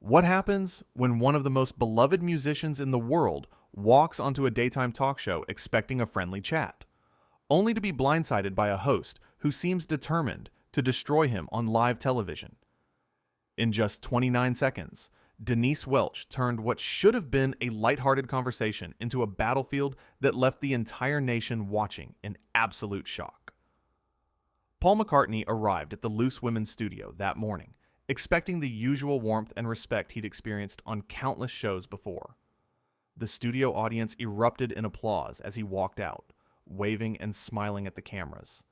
What happens when one of the most beloved musicians in the world walks onto a daytime talk show expecting a friendly chat, only to be blindsided by a host who seems determined to destroy him on live television? In just 29 seconds, Denise Welch turned what should have been a lighthearted conversation into a battlefield that left the entire nation watching in absolute shock. Paul McCartney arrived at the Loose Women's studio that morning, expecting the usual warmth and respect he'd experienced on countless shows before. The studio audience erupted in applause as he walked out, waving and smiling at the cameras.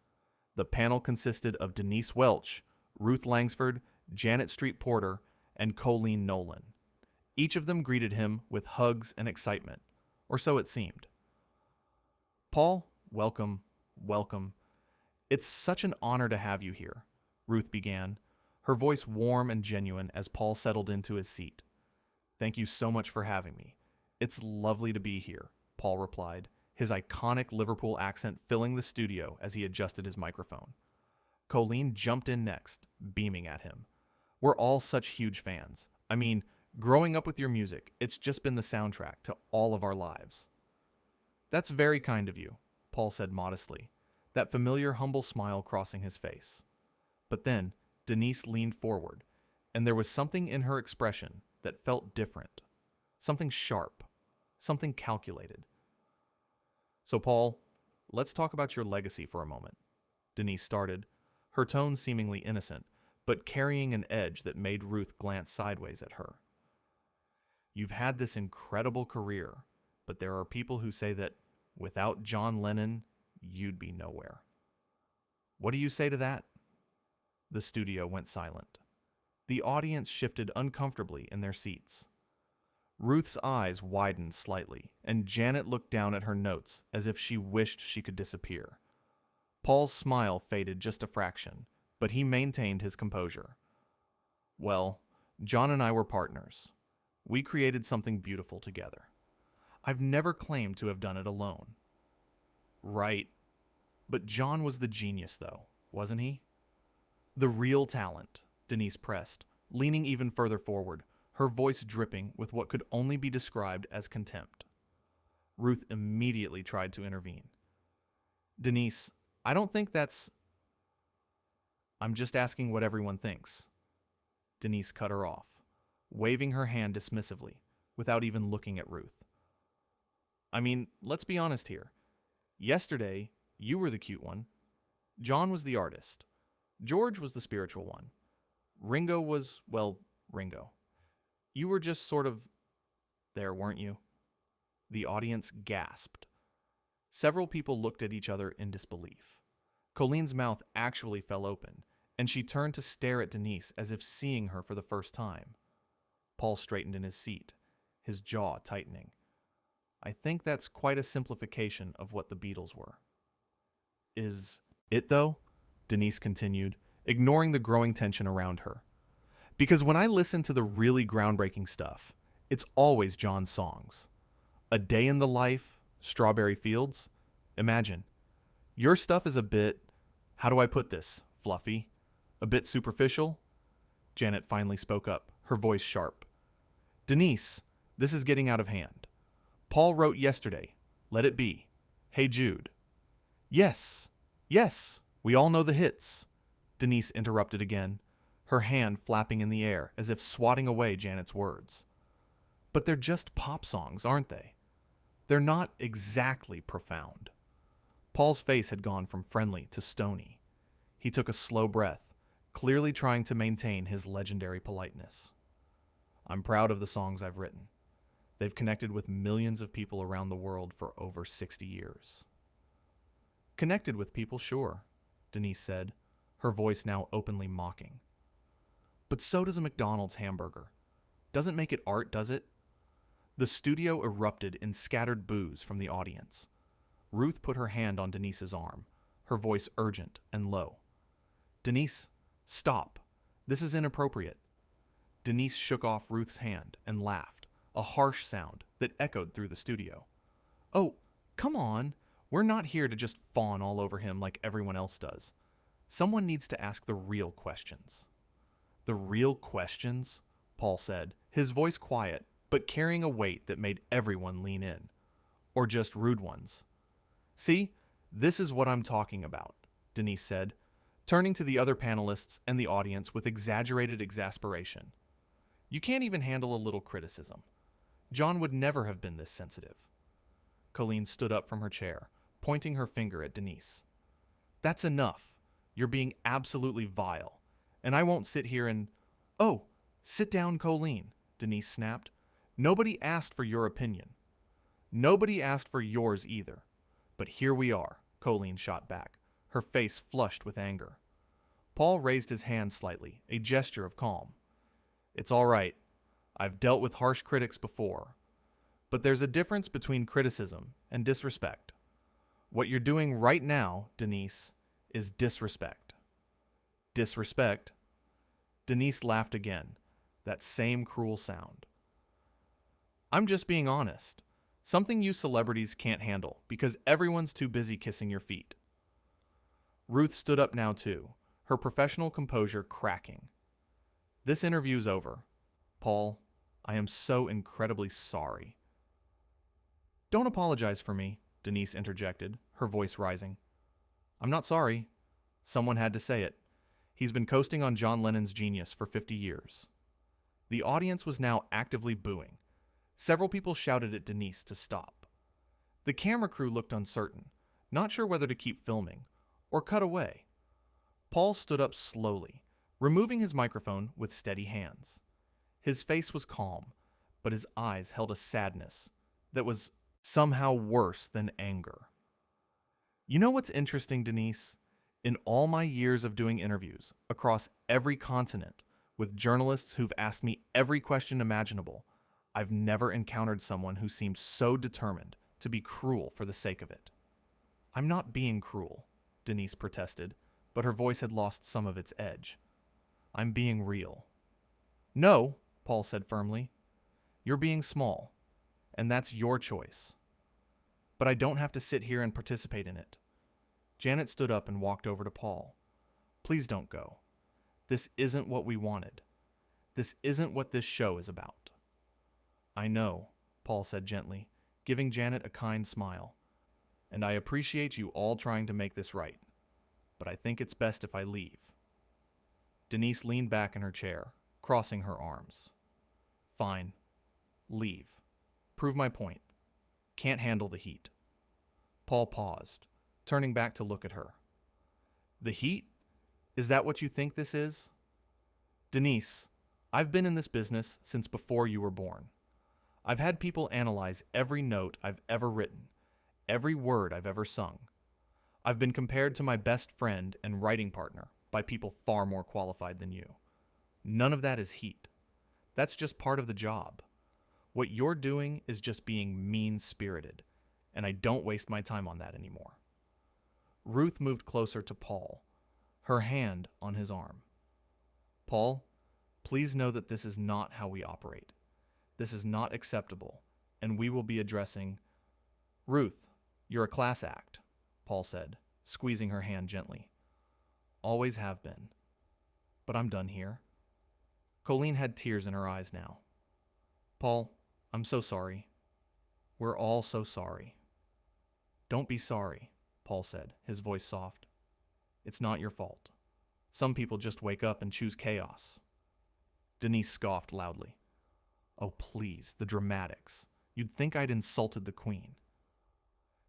The panel consisted of Denise Welch, Ruth Langsford, Janet Street Porter, and Colleen Nolan. Each of them greeted him with hugs and excitement, or so it seemed. "Paul, welcome, welcome. It's such an honor to have you here," Ruth began, her voice warm and genuine as Paul settled into his seat. "Thank you so much for having me. It's lovely to be here," Paul replied, his iconic Liverpool accent filling the studio as he adjusted his microphone. Colleen jumped in next, beaming at him. "We're all such huge fans. I mean, growing up with your music, it's just been the soundtrack to all of our lives." "That's very kind of you," Paul said modestly, that familiar humble smile crossing his face. But then, Denise leaned forward, and there was something in her expression that felt different. Something sharp. Something calculated. "So, Paul, let's talk about your legacy for a moment," Denise started, her tone seemingly innocent, but carrying an edge that made Ruth glance sideways at her. "You've had this incredible career, but there are people who say that without John Lennon, you'd be nowhere. What do you say to that?" The studio went silent. The audience shifted uncomfortably in their seats. Ruth's eyes widened slightly, and Janet looked down at her notes as if she wished she could disappear. Paul's smile faded just a fraction, but he maintained his composure. "Well, John and I were partners. We created something beautiful together. I've never claimed to have done it alone." "Right. But John was the genius, though, wasn't he?" "The real talent," Denise pressed, leaning even further forward, her voice dripping with what could only be described as contempt. Ruth immediately tried to intervene. "Denise, I don't think that's... I'm just asking what everyone thinks." Denise cut her off, waving her hand dismissively, without even looking at Ruth. "I mean, let's be honest here. Yesterday, you were the cute one. John was the artist. George was the spiritual one. Ringo was, well, Ringo. You were just sort of there, weren't you?" The audience gasped. Several people looked at each other in disbelief. Colleen's mouth actually fell open, and she turned to stare at Denise as if seeing her for the first time. Paul straightened in his seat, his jaw tightening. "I think that's quite a simplification of what the Beatles were." "Is it, though?" Denise continued, ignoring the growing tension around her. "Because when I listen to the really groundbreaking stuff, it's always John's songs. A Day in the Life, Strawberry Fields. Imagine. Your stuff is a bit, how do I put this, fluffy? A bit superficial?" Janet finally spoke up, her voice sharp. "Denise, this is getting out of hand. Paul wrote yesterday, Let It Be, Hey Jude." Yes, we all know the hits," Denise interrupted again, her hand flapping in the air as if swatting away Janet's words. "But they're just pop songs, aren't they? They're not exactly profound." Paul's face had gone from friendly to stony. He took a slow breath, clearly trying to maintain his legendary politeness. "I'm proud of the songs I've written. They've connected with millions of people around the world for over 60 years. "Connected with people, sure," Denise said, her voice now openly mocking. "But so does a McDonald's hamburger. Doesn't make it art, does it?" The studio erupted in scattered boos from the audience. Ruth put her hand on Denise's arm, her voice urgent and low. "Denise, stop. This is inappropriate." Denise shook off Ruth's hand and laughed, a harsh sound that echoed through the studio. "Oh, come on. We're not here to just fawn all over him like everyone else does. Someone needs to ask the real questions." "The real questions?" Paul said, his voice quiet, but carrying a weight that made everyone lean in. Or just rude ones. "See, this is what I'm talking about," Denise said, turning to the other panelists and the audience with exaggerated exasperation. "You can't even handle a little criticism. John would never have been this sensitive." Colleen stood up from her chair, pointing her finger at Denise. "That's enough. You're being absolutely vile. And I won't sit here and—" "Oh, sit down, Colleen," Denise snapped. "Nobody asked for your opinion. Nobody asked for yours either. But here we are," Colleen shot back, her face flushed with anger. Paul raised his hand slightly, a gesture of calm. "It's all right. I've dealt with harsh critics before. But there's a difference between criticism and disrespect. What you're doing right now, Denise, is disrespect." "Disrespect?" Denise laughed again, that same cruel sound. "I'm just being honest. Something you celebrities can't handle because everyone's too busy kissing your feet." Ruth stood up now too, her professional composure cracking. "This interview's over. Paul, I am so incredibly sorry." "Don't apologize for me," Denise interjected, her voice rising. "I'm not sorry. Someone had to say it. He's been coasting on John Lennon's genius for 50 years. The audience was now actively booing. Several people shouted at Denise to stop. The camera crew looked uncertain, not sure whether to keep filming or cut away. Paul stood up slowly, removing his microphone with steady hands. His face was calm, but his eyes held a sadness that was somehow worse than anger. "You know what's interesting, Denise? In all my years of doing interviews across every continent with journalists who've asked me every question imaginable, I've never encountered someone who seems so determined to be cruel for the sake of it." "I'm not being cruel," Denise protested, but her voice had lost some of its edge. "I'm being real." "No," Paul said firmly. "You're being small, and that's your choice. But I don't have to sit here and participate in it." Janet stood up and walked over to Paul. "Please don't go. This isn't what we wanted. This isn't what this show is about." "I know," Paul said gently, giving Janet a kind smile. "And I appreciate you all trying to make this right. But I think it's best if I leave." Denise leaned back in her chair, crossing her arms. "Fine. Leave. Prove my point. Can't handle the heat." Paul paused, turning back to look at her. "The heat? Is that what you think this is?" "Denise, I've been in this business since before you were born. I've had people analyze every note I've ever written, every word I've ever sung. I've been compared to my best friend and writing partner by people far more qualified than you. None of that is heat. That's just part of the job. What you're doing is just being mean-spirited, and I don't waste my time on that anymore." Ruth moved closer to Paul, her hand on his arm. "Paul, please know that this is not how we operate. This is not acceptable, and we will be addressing—" "Ruth, you're a class act," Paul said, squeezing her hand gently. "Always have been. But I'm done here." Colleen had tears in her eyes now. "Paul, I'm so sorry. We're all so sorry." "Don't be sorry," Paul said, his voice soft. "It's not your fault. Some people just wake up and choose chaos." Denise scoffed loudly. "Oh, please, the dramatics. You'd think I'd insulted the Queen."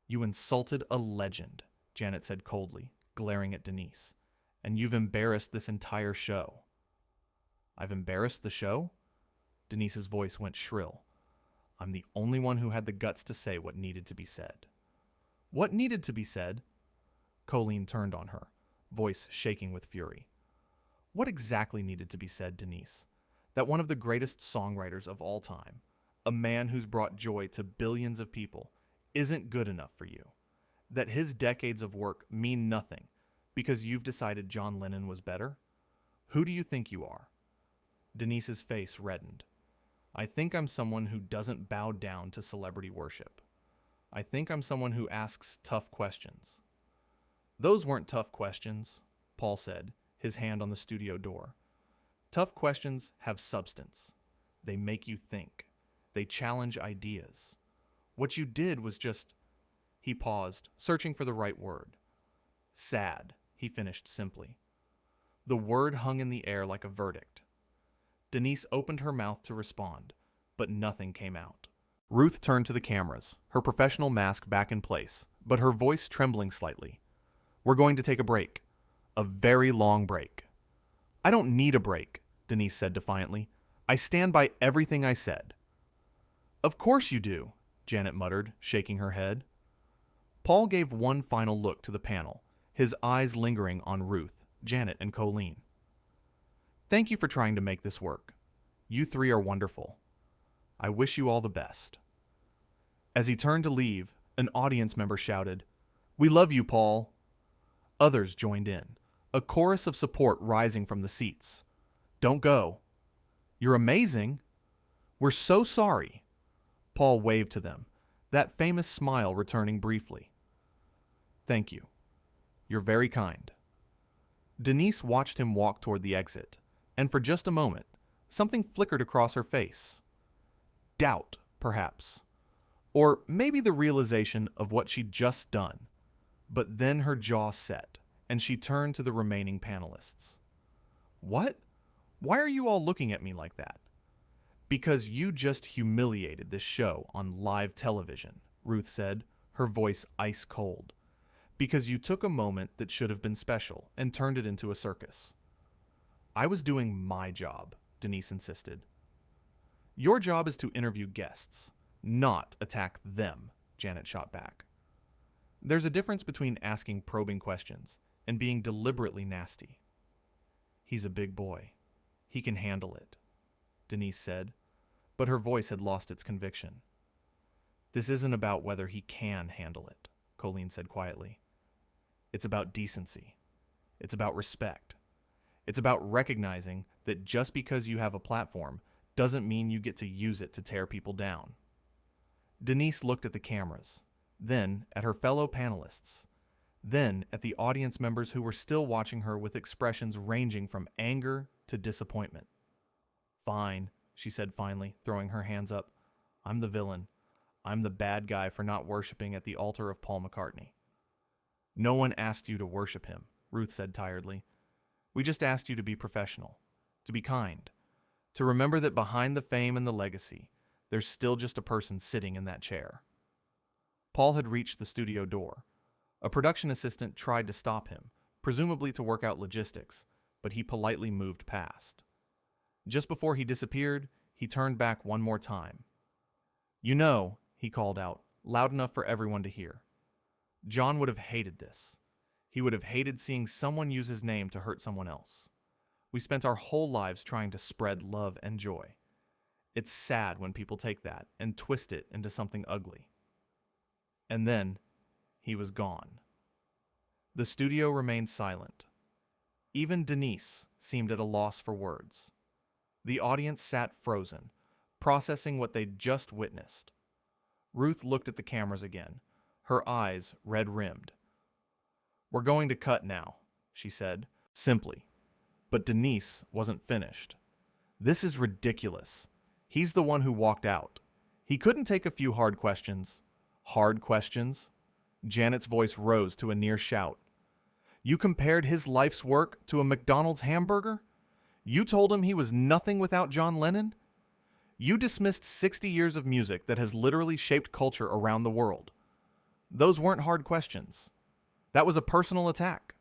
"You insulted a legend," Janet said coldly, glaring at Denise. "And you've embarrassed this entire show." "I've embarrassed the show?" Denise's voice went shrill. "I'm the only one who had the guts to say what needed to be said." "What needed to be said?" Colleen turned on her, voice shaking with fury. "What exactly needed to be said, Denise? That one of the greatest songwriters of all time, a man who's brought joy to billions of people, isn't good enough for you? That his decades of work mean nothing because you've decided John Lennon was better? Who do you think you are?" Denise's face reddened. "I think I'm someone who doesn't bow down to celebrity worship. I think I'm someone who asks tough questions." "Those weren't tough questions," Paul said, his hand on the studio door. "Tough questions have substance. They make you think. They challenge ideas. What you did was just... He paused, searching for the right word. Sad, he finished simply. The word hung in the air like a verdict. Denise opened her mouth to respond, but nothing came out. Ruth turned to the cameras, her professional mask back in place, but her voice trembling slightly. We're going to take a break. A very long break. I don't need a break, Denise said defiantly. I stand by everything I said. Of course you do, Janet muttered, shaking her head. Paul gave one final look to the panel, his eyes lingering on Ruth, Janet, and Colleen. Thank you for trying to make this work. You three are wonderful. I wish you all the best. As he turned to leave, an audience member shouted, We love you, Paul. Others joined in, a chorus of support rising from the seats. Don't go. You're amazing. We're so sorry. Paul waved to them, that famous smile returning briefly. Thank you. You're very kind. Denise watched him walk toward the exit, and for just a moment, something flickered across her face. Doubt, perhaps. Or maybe the realization of what she'd just done. But then her jaw set, and she turned to the remaining panelists. What? Why are you all looking at me like that? Because you just humiliated this show on live television, Ruth said, her voice ice cold. Because you took a moment that should have been special and turned it into a circus. I was doing my job, Denise insisted. Your job is to interview guests, not attack them, Janet shot back. There's a difference between asking probing questions and being deliberately nasty. He's a big boy. He can handle it, Denise said, but her voice had lost its conviction. This isn't about whether he can handle it, Colleen said quietly. It's about decency. It's about respect. It's about recognizing that just because you have a platform doesn't mean you get to use it to tear people down. Denise looked at the cameras, then at her fellow panelists, then at the audience members who were still watching her with expressions ranging from anger to disappointment. Fine, she said finally, throwing her hands up. I'm the villain. I'm the bad guy for not worshiping at the altar of Paul McCartney. No one asked you to worship him, Ruth said tiredly. We just asked you to be professional, to be kind, to remember that behind the fame and the legacy, there's still just a person sitting in that chair. Paul had reached the studio door. A production assistant tried to stop him, presumably to work out logistics, but he politely moved past. Just before he disappeared, he turned back one more time. You know, he called out, loud enough for everyone to hear. John would have hated this. He would have hated seeing someone use his name to hurt someone else. We spent our whole lives trying to spread love and joy. It's sad when people take that and twist it into something ugly. And then, he was gone. The studio remained silent. Even Denise seemed at a loss for words. The audience sat frozen, processing what they'd just witnessed. Ruth looked at the cameras again, her eyes red-rimmed. We're going to cut now, she said, simply. But Denise wasn't finished. This is ridiculous. He's the one who walked out. He couldn't take a few hard questions. Hard questions? Janet's voice rose to a near shout. You compared his life's work to a McDonald's hamburger? You told him he was nothing without John Lennon? You dismissed 60 years of music that has literally shaped culture around the world. Those weren't hard questions. That was a personal attack.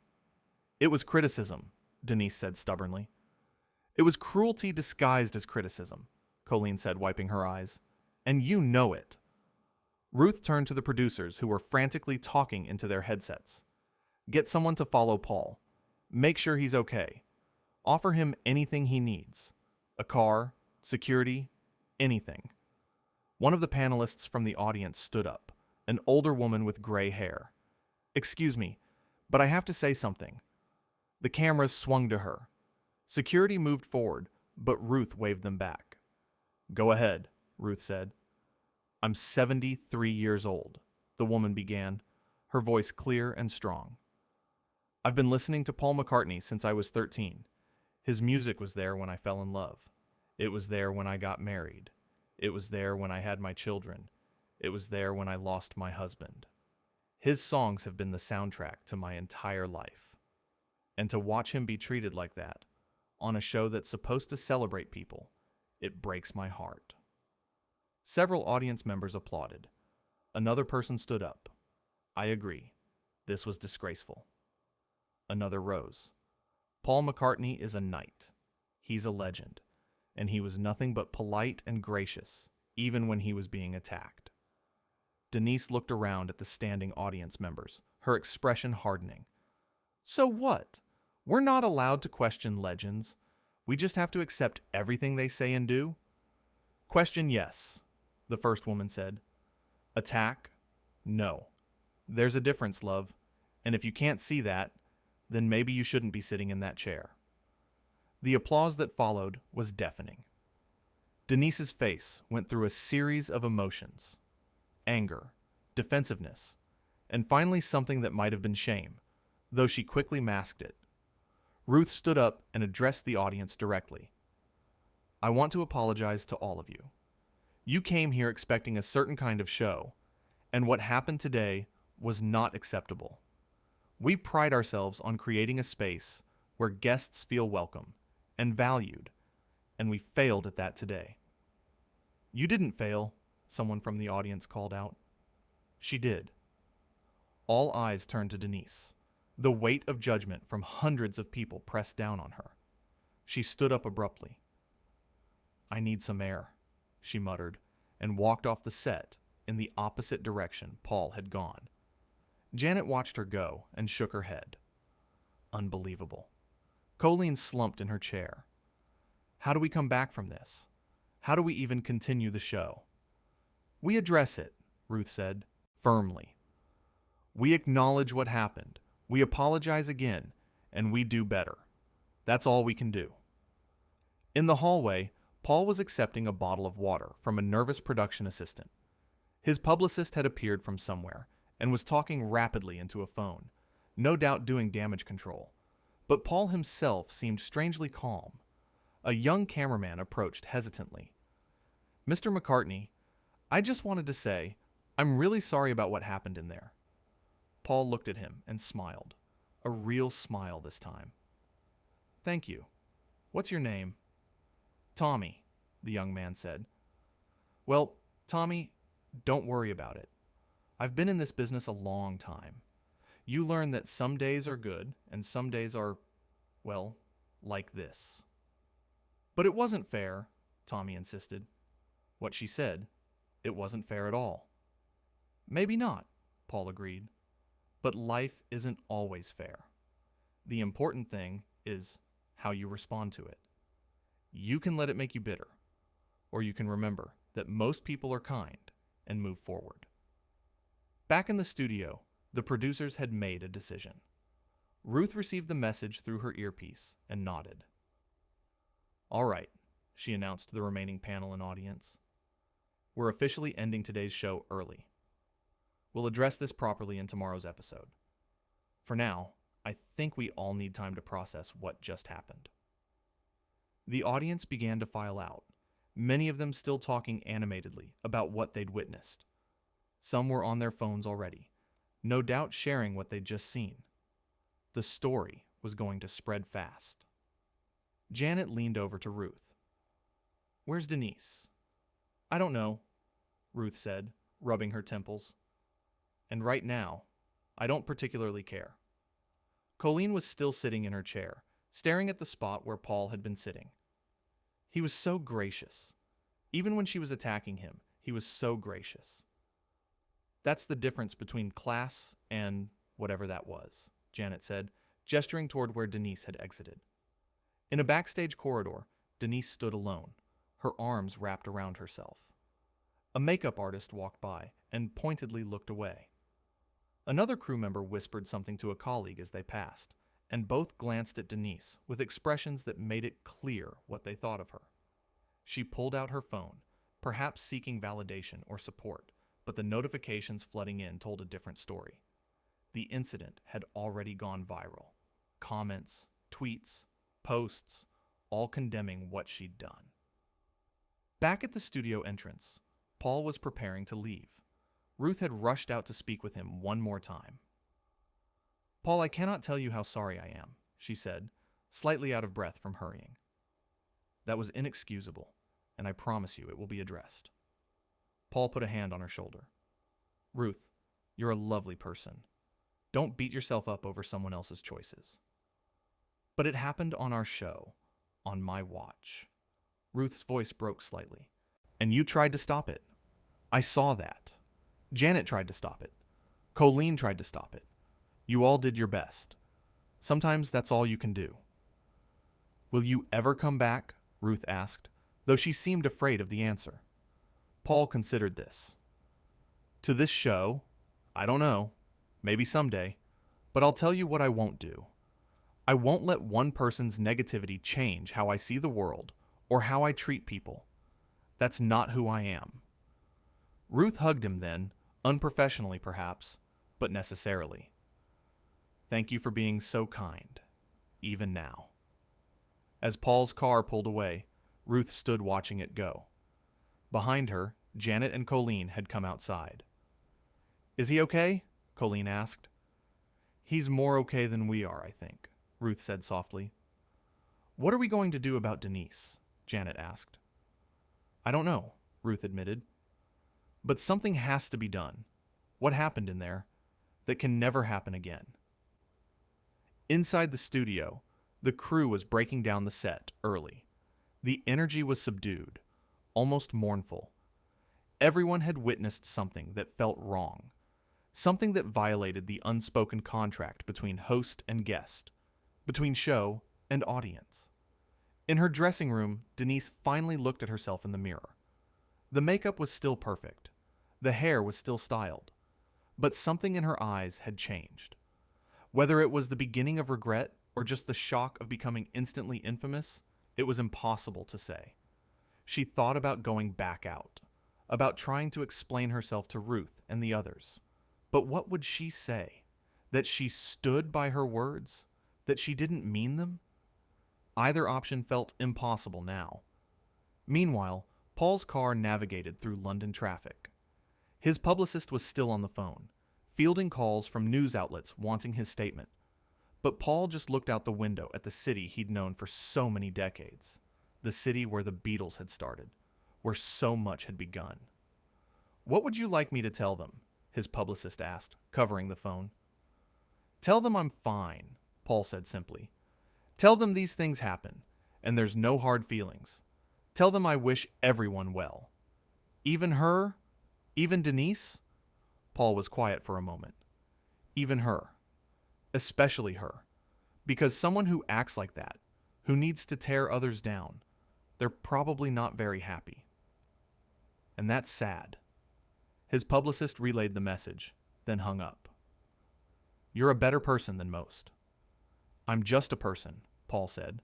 It was criticism, Denise said stubbornly. It was cruelty disguised as criticism, Colleen said, wiping her eyes. And you know it. Ruth turned to the producers who were frantically talking into their headsets. Get someone to follow Paul. Make sure he's okay. Offer him anything he needs. A car, security, anything. One of the panelists from the audience stood up, an older woman with gray hair. Excuse me, but I have to say something. The cameras swung to her. Security moved forward, but Ruth waved them back. Go ahead, Ruth said. I'm 73 years old, the woman began, her voice clear and strong. I've been listening to Paul McCartney since I was 13. His music was there when I fell in love. It was there when I got married. It was there when I had my children. It was there when I lost my husband. His songs have been the soundtrack to my entire life. And to watch him be treated like that, on a show that's supposed to celebrate people, it breaks my heart. Several audience members applauded. Another person stood up. I agree. This was disgraceful. Another rose. Paul McCartney is a knight. He's a legend. And he was nothing but polite and gracious, even when he was being attacked. Denise looked around at the standing audience members, her expression hardening. So what? We're not allowed to question legends. We just have to accept everything they say and do? Question yes, the first woman said. Attack? No. There's a difference, love. And if you can't see that, then maybe you shouldn't be sitting in that chair. The applause that followed was deafening. Denise's face went through a series of emotions. Anger, defensiveness, and finally something that might have been shame, though she quickly masked it. Ruth stood up and addressed the audience directly. I want to apologize to all of you. You came here expecting a certain kind of show, and what happened today was not acceptable. We pride ourselves on creating a space where guests feel welcome and valued, and we failed at that today. You didn't fail, someone from the audience called out. She did. All eyes turned to Denise. The weight of judgment from hundreds of people pressed down on her. She stood up abruptly. I need some air, she muttered, and walked off the set in the opposite direction Paul had gone. Janet watched her go and shook her head. Unbelievable. Colleen slumped in her chair. How do we come back from this? How do we even continue the show? We address it, Ruth said, firmly. We acknowledge what happened. We apologize again, and we do better. That's all we can do. In the hallway, Paul was accepting a bottle of water from a nervous production assistant. His publicist had appeared from somewhere and was talking rapidly into a phone, no doubt doing damage control. But Paul himself seemed strangely calm. A young cameraman approached hesitantly. Mr. McCartney, I just wanted to say, I'm really sorry about what happened in there. Paul looked at him and smiled. A real smile this time. Thank you. What's your name? Tommy, the young man said. Well, Tommy, don't worry about it. I've been in this business a long time. You learn that some days are good and some days are, well, like this. But it wasn't fair, Tommy insisted. What she said, it wasn't fair at all. Maybe not, Paul agreed. But life isn't always fair. The important thing is how you respond to it. You can let it make you bitter, or you can remember that most people are kind and move forward. Back in the studio, the producers had made a decision. Ruth received the message through her earpiece and nodded. All right, she announced to the remaining panel and audience. We're officially ending today's show early. We'll address this properly in tomorrow's episode. For now, I think we all need time to process what just happened. The audience began to file out, many of them still talking animatedly about what they'd witnessed. Some were on their phones already, no doubt sharing what they'd just seen. The story was going to spread fast. Janet leaned over to Ruth. Where's Denise? I don't know, Ruth said, rubbing her temples. And right now, I don't particularly care. Colleen was still sitting in her chair, staring at the spot where Paul had been sitting. He was so gracious. Even when she was attacking him, he was so gracious. That's the difference between class and whatever that was, Janet said, gesturing toward where Denise had exited. In a backstage corridor, Denise stood alone, her arms wrapped around herself. A makeup artist walked by and pointedly looked away. Another crew member whispered something to a colleague as they passed, and both glanced at Denise with expressions that made it clear what they thought of her. She pulled out her phone, perhaps seeking validation or support, but the notifications flooding in told a different story. The incident had already gone viral. Comments, tweets, posts, all condemning what she'd done. Back at the studio entrance, Paul was preparing to leave. Ruth had rushed out to speak with him one more time. "Paul, I cannot tell you how sorry I am," she said, slightly out of breath from hurrying. "That was inexcusable, and I promise you it will be addressed." Paul put a hand on her shoulder. "Ruth, you're a lovely person. Don't beat yourself up over someone else's choices." "But it happened on our show, on my watch." Ruth's voice broke slightly. "And you tried to stop it. I saw that. Janet tried to stop it. Colleen tried to stop it. You all did your best. Sometimes that's all you can do." "Will you ever come back?" Ruth asked, though she seemed afraid of the answer. Paul considered this. "To this show? I don't know. Maybe someday. But I'll tell you what I won't do. I won't let one person's negativity change how I see the world or how I treat people. That's not who I am." Ruth hugged him then, unprofessionally perhaps, but necessarily. "Thank you for being so kind, even now." As Paul's car pulled away, Ruth stood watching it go. Behind her, Janet and Colleen had come outside. "Is he okay?" Colleen asked. "He's more okay than we are, I think," Ruth said softly. "What are we going to do about Denise?" Janet asked. "I don't know," Ruth admitted. "But something has to be done. What happened in there? That can never happen again." Inside the studio, the crew was breaking down the set early. The energy was subdued, almost mournful. Everyone had witnessed something that felt wrong, something that violated the unspoken contract between host and guest, between show and audience. In her dressing room, Denise finally looked at herself in the mirror. The makeup was still perfect. The hair was still styled. But something in her eyes had changed. Whether it was the beginning of regret or just the shock of becoming instantly infamous, it was impossible to say. She thought about going back out, about trying to explain herself to Ruth and the others. But what would she say? That she stood by her words? That she didn't mean them? Either option felt impossible now. Meanwhile, Paul's car navigated through London traffic. His publicist was still on the phone, fielding calls from news outlets wanting his statement. But Paul just looked out the window at the city he'd known for so many decades, the city where the Beatles had started, where so much had begun. "What would you like me to tell them?" his publicist asked, covering the phone. "Tell them I'm fine," Paul said simply. "Tell them these things happen, and there's no hard feelings. Tell them I wish everyone well." "Even her? Even Denise?" Paul was quiet for a moment. "Even her. Especially her. Because someone who acts like that, who needs to tear others down, they're probably not very happy. And that's sad." His publicist relayed the message, then hung up. "You're a better person than most." "I'm just a person," Paul said.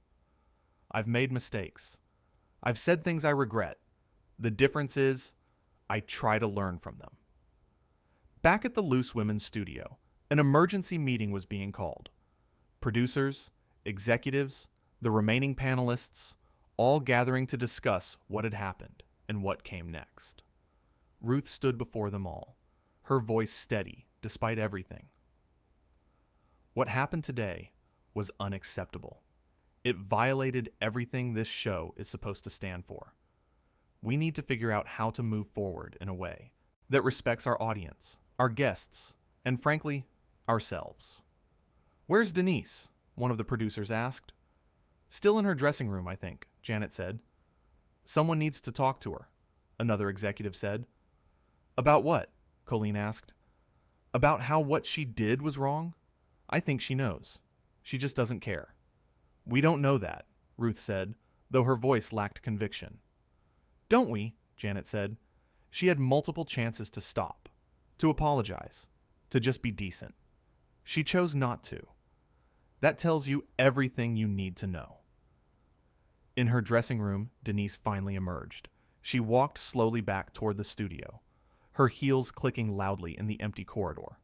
"I've made mistakes. I've said things I regret. The difference is, I try to learn from them." Back at the Loose Women's studio, an emergency meeting was being called. Producers, executives, the remaining panelists, all gathering to discuss what had happened and what came next. Ruth stood before them all, her voice steady despite everything. What happened today was unacceptable. It violated everything this show is supposed to stand for. We need to figure out how to move forward in a way that respects our audience, our guests, and frankly, ourselves. "Where's Denise?" one of the producers asked. "Still in her dressing room, I think," Janet said. "Someone needs to talk to her," another executive said. "About what?" Colleen asked. "About how what she did was wrong? I think she knows. She just doesn't care." "We don't know that," Ruth said, though her voice lacked conviction. "Don't we?" Janet said. "She had multiple chances to stop, to apologize, to just be decent. She chose not to. That tells you everything you need to know." In her dressing room, Denise finally emerged. She walked slowly back toward the studio, her heels clicking loudly in the empty corridor.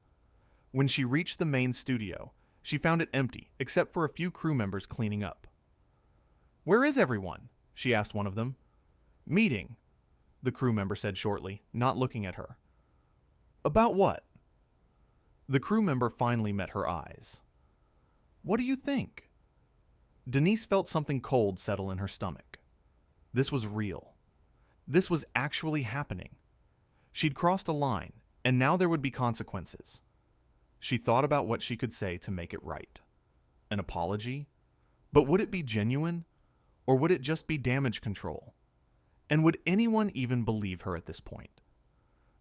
When she reached the main studio, she found it empty except for a few crew members cleaning up. "Where is everyone?" she asked one of them. "Meeting," the crew member said shortly, not looking at her. About what? The crew member finally met her eyes. What do you think? Denise felt something cold settle in her stomach. This was real. This was actually happening. She'd crossed a line, and now there would be consequences. She thought about what she could say to make it right. An apology? But would it be genuine? Or would it just be damage control? And would anyone even believe her at this point?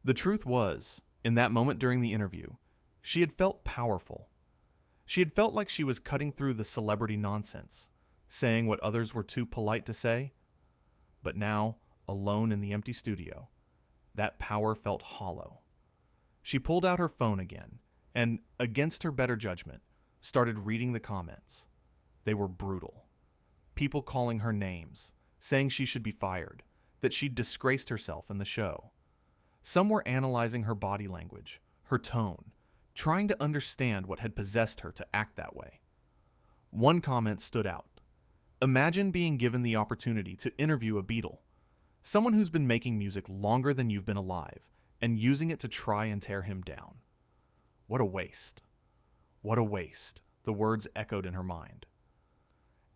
The truth was, in that moment during the interview, she had felt powerful. She had felt like she was cutting through the celebrity nonsense, saying what others were too polite to say. But now, alone in the empty studio, that power felt hollow. She pulled out her phone again and, against her better judgment, started reading the comments. They were brutal. People calling her names, saying she should be fired, that she'd disgraced herself in the show. Some were analyzing her body language, her tone, trying to understand what had possessed her to act that way. One comment stood out. Imagine being given the opportunity to interview a Beatle, someone who's been making music longer than you've been alive, and using it to try and tear him down. What a waste. What a waste, the words echoed in her mind.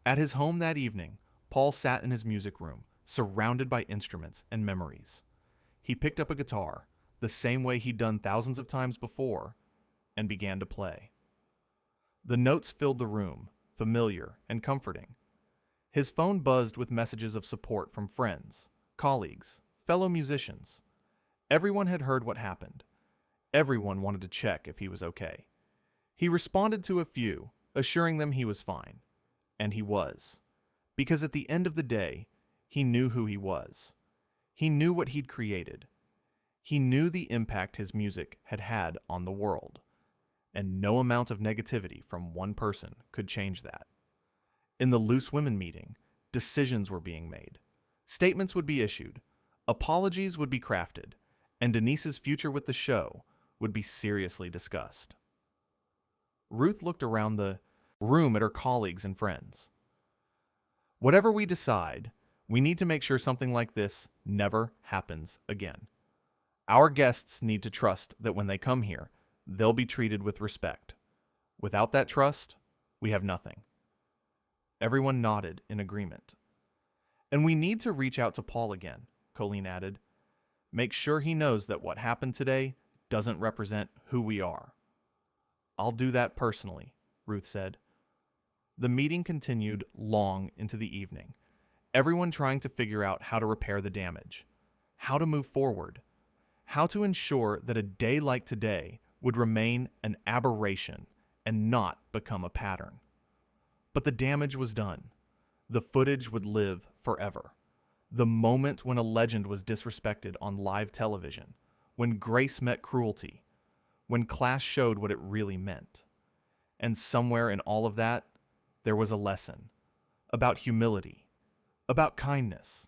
At his home that evening, Paul sat in his music room, surrounded by instruments and memories. He picked up a guitar, the same way he'd done thousands of times before, and began to play. The notes filled the room, familiar and comforting. His phone buzzed with messages of support from friends, colleagues, fellow musicians. Everyone had heard what happened. Everyone wanted to check if he was okay. He responded to a few, assuring them he was fine. And he was. Because at the end of the day, he knew who he was. He knew what he'd created. He knew the impact his music had had on the world. And no amount of negativity from one person could change that. In the Loose Women meeting, decisions were being made. Statements would be issued. Apologies would be crafted. And Denise's future with the show would be seriously discussed. Ruth looked around the room at her colleagues and friends. Whatever we decide, we need to make sure something like this never happens again. Our guests need to trust that when they come here, they'll be treated with respect. Without that trust, we have nothing. Everyone nodded in agreement. And we need to reach out to Paul again, Colleen added. Make sure he knows that what happened today doesn't represent who we are. I'll do that personally, Ruth said. The meeting continued long into the evening, everyone trying to figure out how to repair the damage, how to move forward, how to ensure that a day like today would remain an aberration and not become a pattern. But the damage was done. The footage would live forever. The moment when a legend was disrespected on live television, when grace met cruelty, when class showed what it really meant. And somewhere in all of that, there was a lesson about humility, about kindness,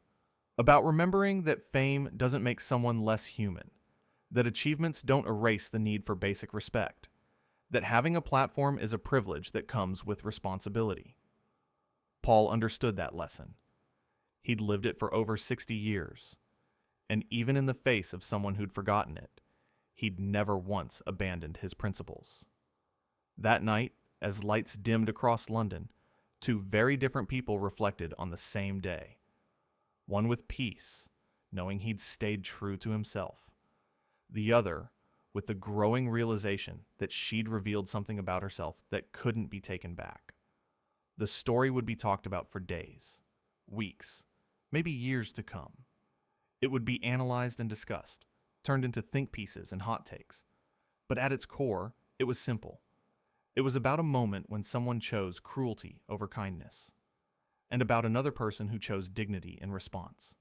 about remembering that fame doesn't make someone less human, that achievements don't erase the need for basic respect, that having a platform is a privilege that comes with responsibility. Paul understood that lesson. He'd lived it for over 60 years, and even in the face of someone who'd forgotten it, he'd never once abandoned his principles. That night, as lights dimmed across London, two very different people reflected on the same day. One with peace, knowing he'd stayed true to himself. The other with the growing realization that she'd revealed something about herself that couldn't be taken back. The story would be talked about for days, weeks, maybe years to come. It would be analyzed and discussed, turned into think pieces and hot takes. But at its core, it was simple. It was about a moment when someone chose cruelty over kindness, and about another person who chose dignity in response.